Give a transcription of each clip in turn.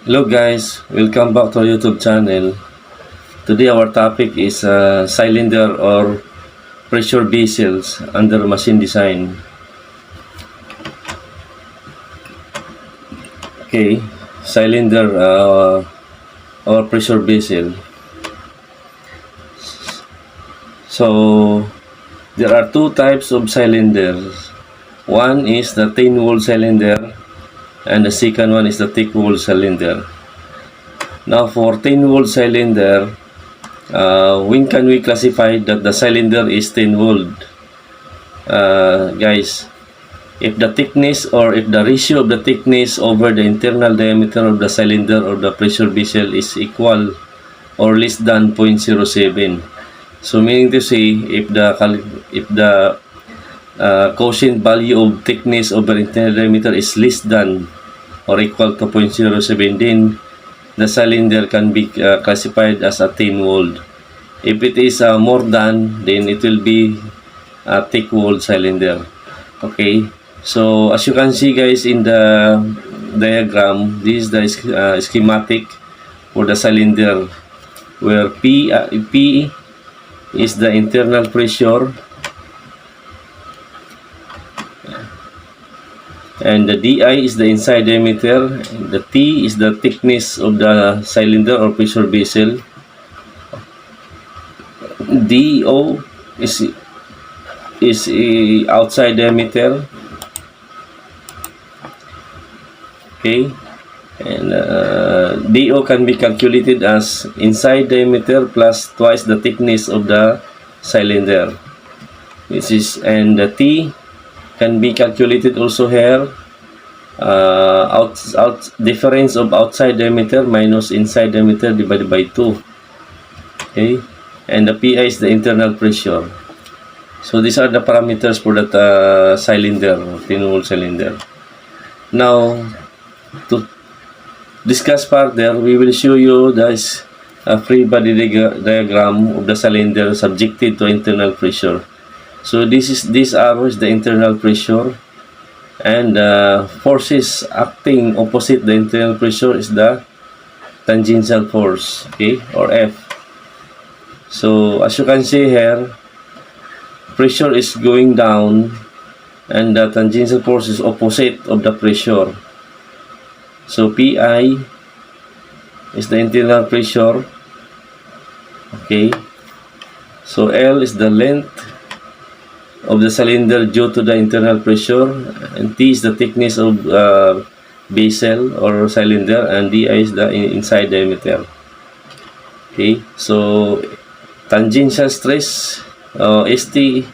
Hello guys, welcome back to our YouTube channel. Today our topic is cylinder or pressure vessels under machine design. Okay, cylinder or pressure vessel. So there are two types of cylinders. One is the thin wall cylinder and the second one is the thick wall cylinder. Now for thin wall cylinder, when can we classify that the cylinder is thin walled? Guys, if the thickness or if the ratio of the thickness over the internal diameter of the cylinder or the pressure vessel is equal or less than 0.07. So meaning to say, if the quotient value of thickness over internal diameter is less than or equal to 0.07, then the cylinder can be classified as a thin walled. If it is more than, then it will be a thick walled cylinder. Okay, so as you can see guys in the diagram, this is the schematic for the cylinder, where P is the internal pressure and the DI is the inside diameter, the T is the thickness of the cylinder or pressure vessel, DO is outside diameter, okay, and DO can be calculated as inside diameter plus twice the thickness of the cylinder, which is, and the T can be calculated also here, difference of outside diameter minus inside diameter divided by 2. Okay, and the PI is the internal pressure. So these are the parameters for that cylinder, thin wall cylinder. Now to discuss further, we will show you this free body diagram of the cylinder subjected to internal pressure. So this arrow is the internal pressure, and forces acting opposite the internal pressure is the tangential force, okay, or F. So as you can see here, pressure is going down and the tangential force is opposite of the pressure. So PI is the internal pressure, okay. So L is the length of the cylinder due to the internal pressure, and T is the thickness of vessel or cylinder, and DI is the inside diameter. Okay, so tangential stress, ST,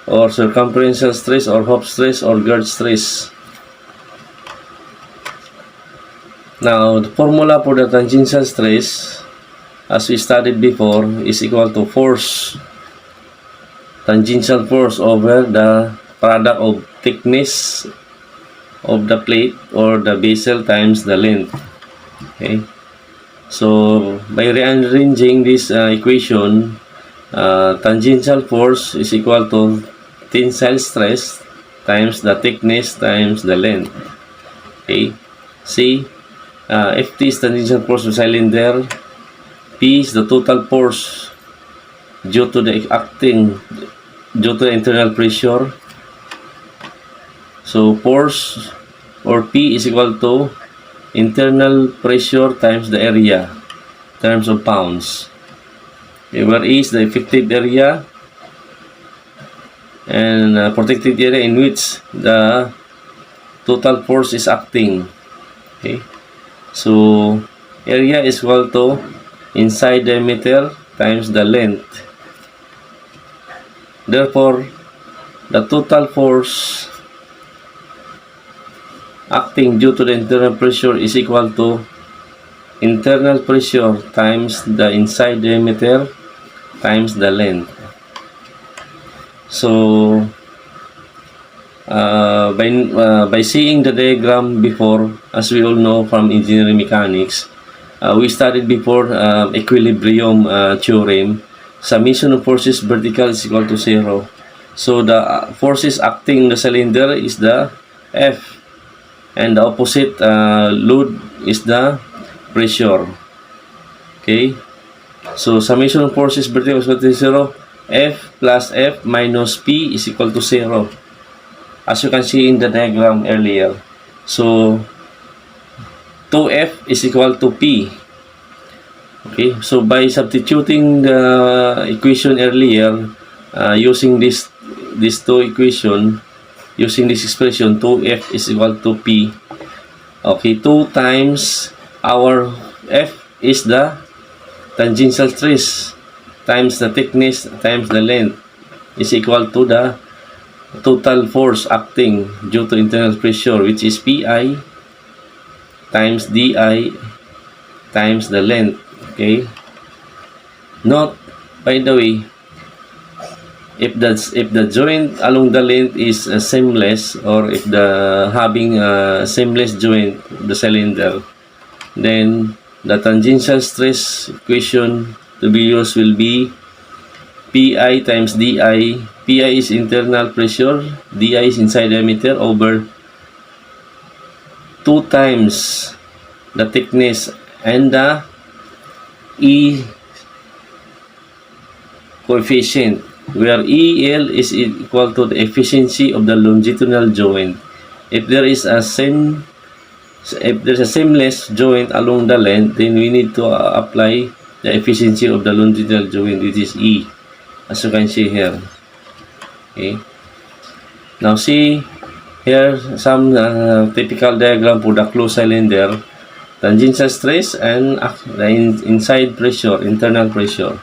or circumferential stress, or Hooft stress, or girth stress. Now the formula for the tangential stress, as we studied before, is equal to force, tangential force over the product of thickness of the plate or the vessel times the length. Okay, so by rearranging this equation, tangential force is equal to tensile stress times the thickness times the length. Okay, C, FT is tangential force of cylinder, P is the total force due to the internal pressure. So force or P is equal to internal pressure times the area in terms of pounds, where E is the effective area and protected area in which the total force is acting. Okay, so area is equal to inside diameter times the length. Therefore, the total force acting due to the internal pressure is equal to internal pressure times the inside diameter times the length. So by seeing the diagram before, as we all know from engineering mechanics, we studied before equilibrium theorem. summation of forces vertical is equal to 0. So the forces acting the cylinder is the F, and the opposite load is the pressure. Okay, so summation of forces vertical is equal to 0. F plus F minus P is equal to 0, as you can see in the diagram earlier. So 2F is equal to P. Okay, so by substituting the equation earlier, using this two equation, using this expression, 2F is equal to P. Okay, 2 times our F is the tangential stress times the thickness times the length is equal to the total force acting due to internal pressure, which is Pi times Di times the length. Okay, note, by the way, if the joint along the length is seamless, or if the having a seamless joint the cylinder, then the tangential stress equation to be used will be Pi times Di. Pi is internal pressure, Di is inside diameter, over 2 times the thickness and the E coefficient, where EL is equal to the efficiency of the longitudinal joint. If there's a seamless joint along the length, then we need to apply the efficiency of the longitudinal joint, which is E, as you can see here. Okay, now see here some typical diagram for the closed cylinder, tangential stress and the inside pressure, internal pressure.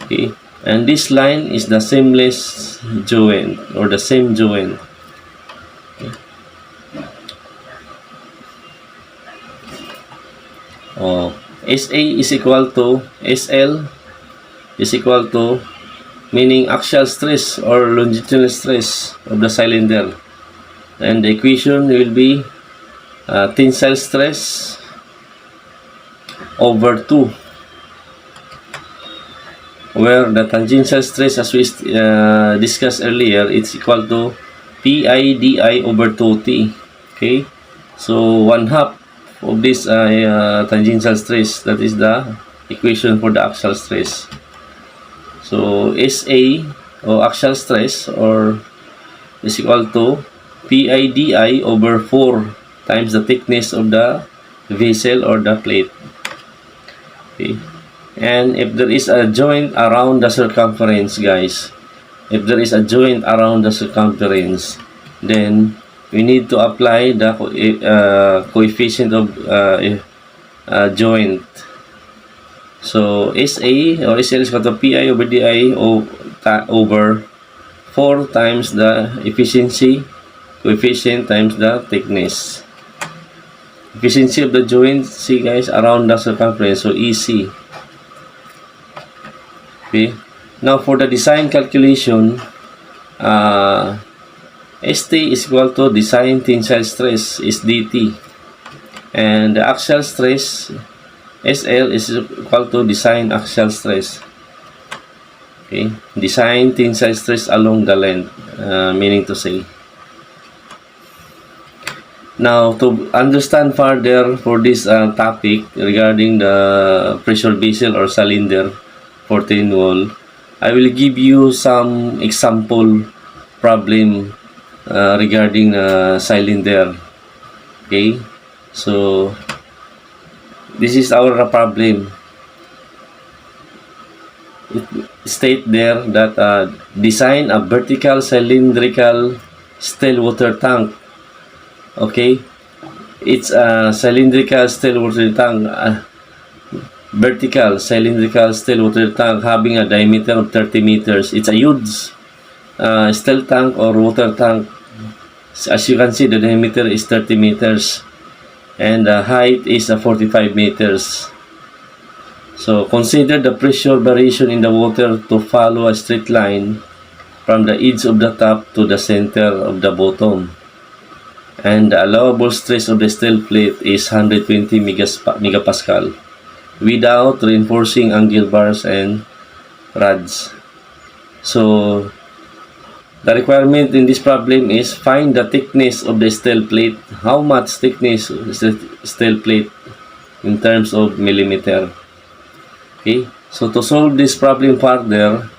Okay, and this line is the seamless joint, or the same joint. Okay. SA is equal to SL is equal to, meaning axial stress or longitudinal stress of the cylinder, and the equation will be tensile stress over 2, where the tangential stress, as we discussed earlier, it's equal to Pi Di over 2T. Okay, so 1/2 of this tangential stress, that is the equation for the axial stress. So SA, or axial stress, or is equal to Pi Di over 4 times the thickness of the vessel or the plate. Okay, and if there is a joint around the circumference, guys, if there is a joint around the circumference, then we need to apply the coefficient of joint. So SA or SL is equal to Pi over Di over 4 times the efficiency coefficient times the thickness. Efficiency of the joint, see guys, around the circumference, so EC. Okay, now for the design calculation, ST is equal to design tensile stress is DT, and the axial stress SL is equal to design axial stress. Okay, design tensile stress along the length, meaning to say. Now, to understand further for this topic regarding the pressure vessel or cylinder for thin wall, I will give you some example problem regarding cylinder. Okay, so this is our problem. It state there that design a vertical cylindrical still water tank. Okay, it's a cylindrical still water tank, vertical cylindrical still water tank having a diameter of 30 meters. It's a huge still tank or water tank. As you can see, the diameter is 30 meters and the height is 45 meters. So consider the pressure variation in the water to follow a straight line from the edge of the top to the center of the bottom. And the allowable stress of the steel plate is 120 megapascal without reinforcing angle bars and rods. So the requirement in this problem is find the thickness of the steel plate. How much thickness is the steel plate in terms of millimeter? Okay, so to solve this problem further,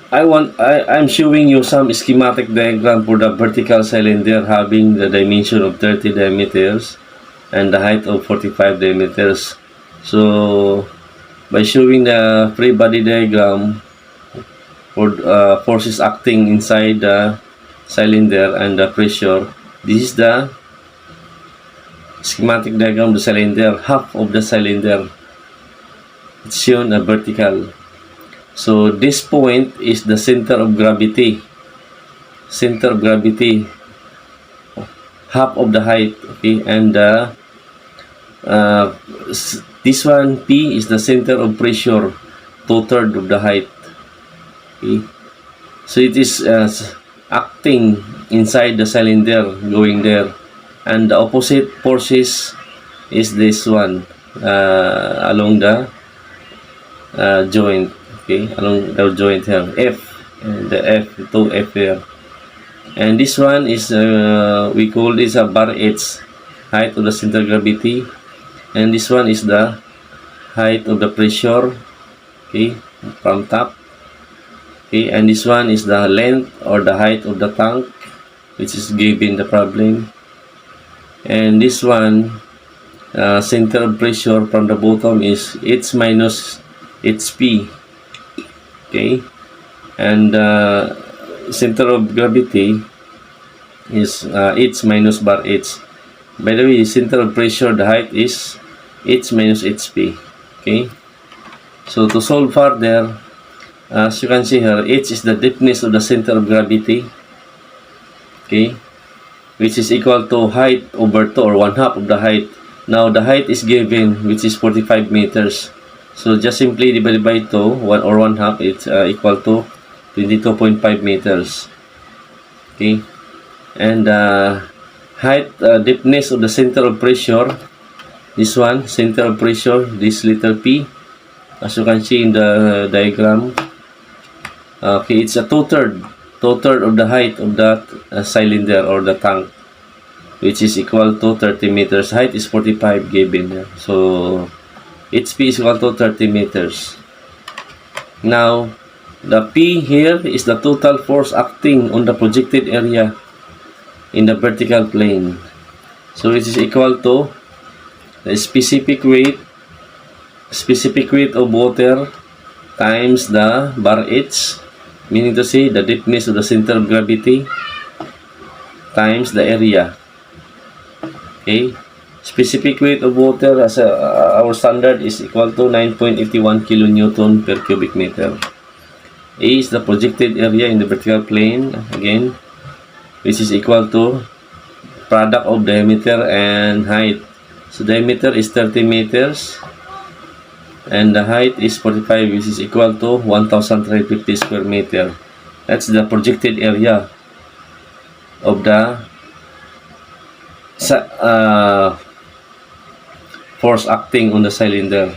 I'm showing you some schematic diagram for the vertical cylinder having the dimension of 30 diameters and the height of 45 diameters. So by showing the free body diagram for forces acting inside the cylinder and the pressure, this is the schematic diagram of the cylinder. Half of the cylinder, it's shown a vertical. So this point is the center of gravity. Center of gravity, half of the height. Okay, and this one P is the center of pressure, 2/3 of the height. Okay, so it is acting inside the cylinder, going there, and the opposite forces is this one along the joint. Okay, along the joint here, F, and the F, 2F here. And this one is, we call this a bar H, height of the center of gravity. And this one is the height of the pressure, okay, from top. Okay, and this one is the length or the height of the tank, which is given the problem. And this one, center of pressure from the bottom is H minus HP. Okay, and center of gravity is H minus bar H. By the way, center of pressure, the height is H minus HP. Okay, so to solve further, as you can see here, H is the deepness of the center of gravity. Okay, which is equal to height over 2, or 1/2 of the height. Now the height is given, which is 45 meters. So just simply divided by 2, 1 or 1/2, it's equal to 22.5 meters. Okay, and height, deepness of the center of pressure, this one, center of pressure, this little P, as you can see in the diagram. Okay, it's a 2/3 of the height of that cylinder or the tank, which is equal to 30 meters. Height is 45 given here. So HP is equal to 30 meters. Now, the P here is the total force acting on the projected area in the vertical plane. So it is equal to the specific weight of water times the bar H, meaning to say the deepness of the center of gravity times the area. Okay, specific weight of water as our standard is equal to 9.81 kilonewton per cubic meter. A is the projected area in the vertical plane, again, which is equal to product of diameter and height. So diameter is 30 meters and the height is 45, which is equal to 1,350 square meter. That's the projected area of the force acting on the cylinder.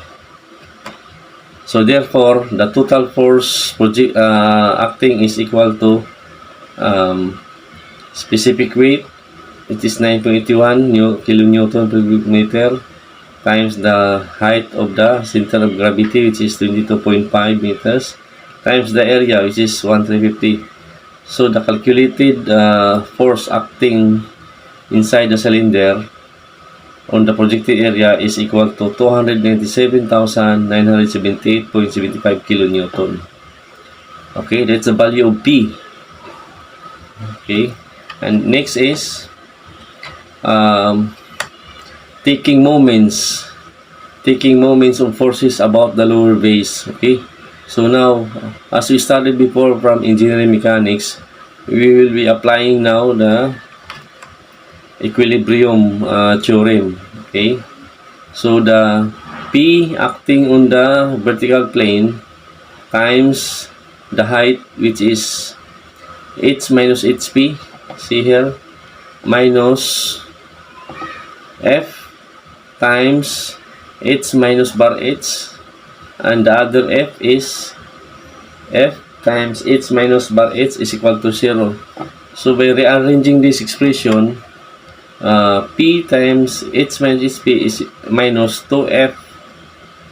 So therefore, the total force acting is equal to specific weight, it is 9.81 kilonewton per cubic meter, times the height of the center of gravity, which is 22.5 meters, times the area, which is 1,350. So the calculated force acting inside the cylinder on the projected area is equal to 297,978.75 kilonewton. Okay, that's the value of P. Okay, and next is taking moments of forces about the lower base. Okay, so now, as we studied before from engineering mechanics, we will be applying now the equilibrium theorem. Okay, so the P acting on the vertical plane times the height, which is H minus HP, see here, minus F times H minus bar H, and the other F is F times H minus bar H is equal to 0. So by rearranging this expression, P times H minus P is minus 2F,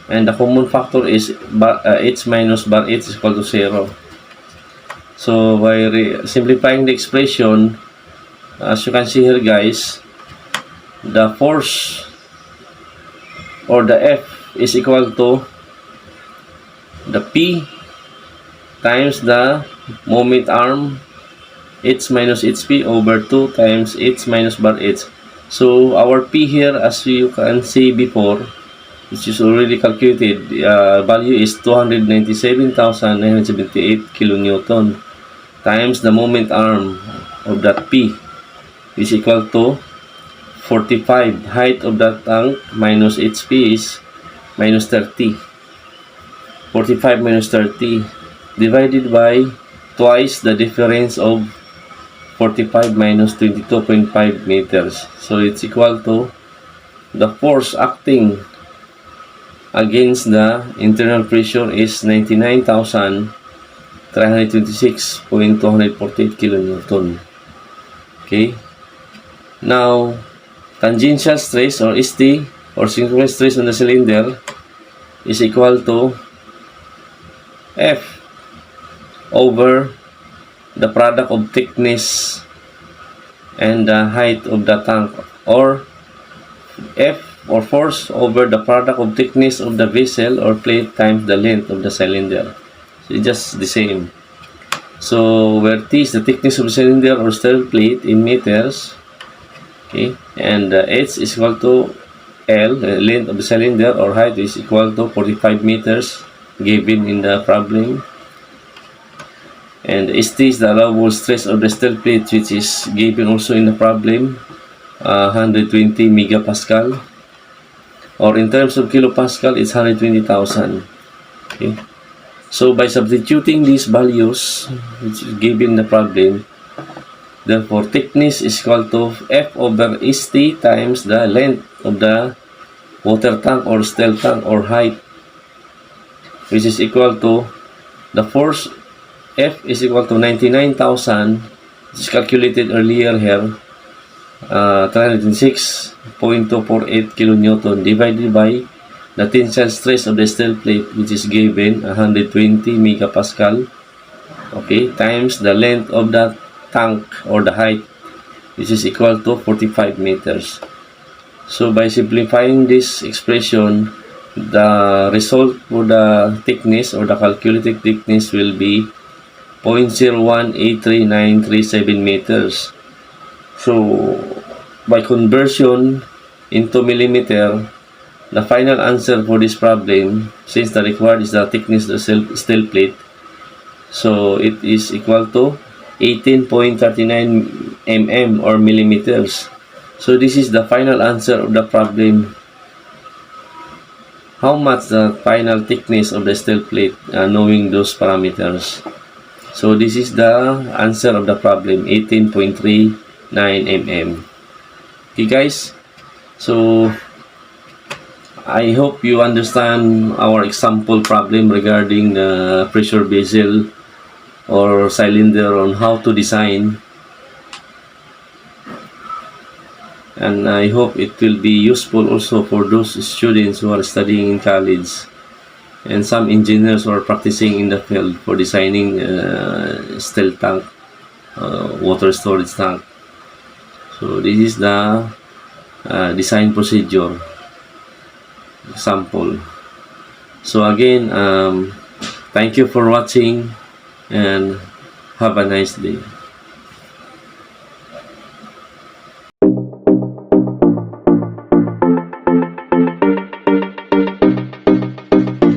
and the common factor is H minus bar H is equal to 0. So by simplifying the expression, as you can see here guys, the force or the F is equal to the P times the moment arm H minus HP over 2 times H minus bar H. So our P here, as you can see before, which is already calculated, value is 297,978 kilonewton times the moment arm of that P is equal to 45. Height of that tank minus HP is minus 30. 45 minus 30 divided by twice the difference of 45 minus 22.5 meters. So it's equal to the force acting against the internal pressure is 99,326.248 kilonewton. Okay. Now, tangential stress or ST or synchronous stress on the cylinder is equal to F over the product of thickness and the height of the tank, or F or force over the product of thickness of the vessel or plate times the length of the cylinder. So it's just the same. So where T is the thickness of the cylinder or steel plate in meters, okay, and H is equal to L, the length of the cylinder or height is equal to 45 meters given in the problem, and ST is the allowable stress of the steel plate, which is given also in the problem, 120 megapascal, or in terms of kilopascal it's 120,000. Okay, so by substituting these values which is given in the problem, therefore thickness is equal to F over ST times the length of the water tank or steel tank or height, which is equal to the force F is equal to 99,000, which is calculated earlier here, 306.248 kilonewton divided by the tensile stress of the steel plate, which is given 120 megapascal, okay, times the length of the tank or the height, which is equal to 45 meters. So by simplifying this expression, the result for the thickness or the calculated thickness will be 0.0183937 meters. So by conversion into millimeter, the final answer for this problem, since the required is the thickness of the steel plate, so it is equal to 18.39 mm or millimeters. So this is the final answer of the problem. How much the final thickness of the steel plate, knowing those parameters. So this is the answer of the problem, 18.39 mm. Okay guys, so I hope you understand our example problem regarding the pressure vessel or cylinder on how to design, and I hope it will be useful also for those students who are studying in college and some engineers who are practicing in the field for designing steel tank, water storage tank. So this is the design procedure example. So again, thank you for watching and have a nice day.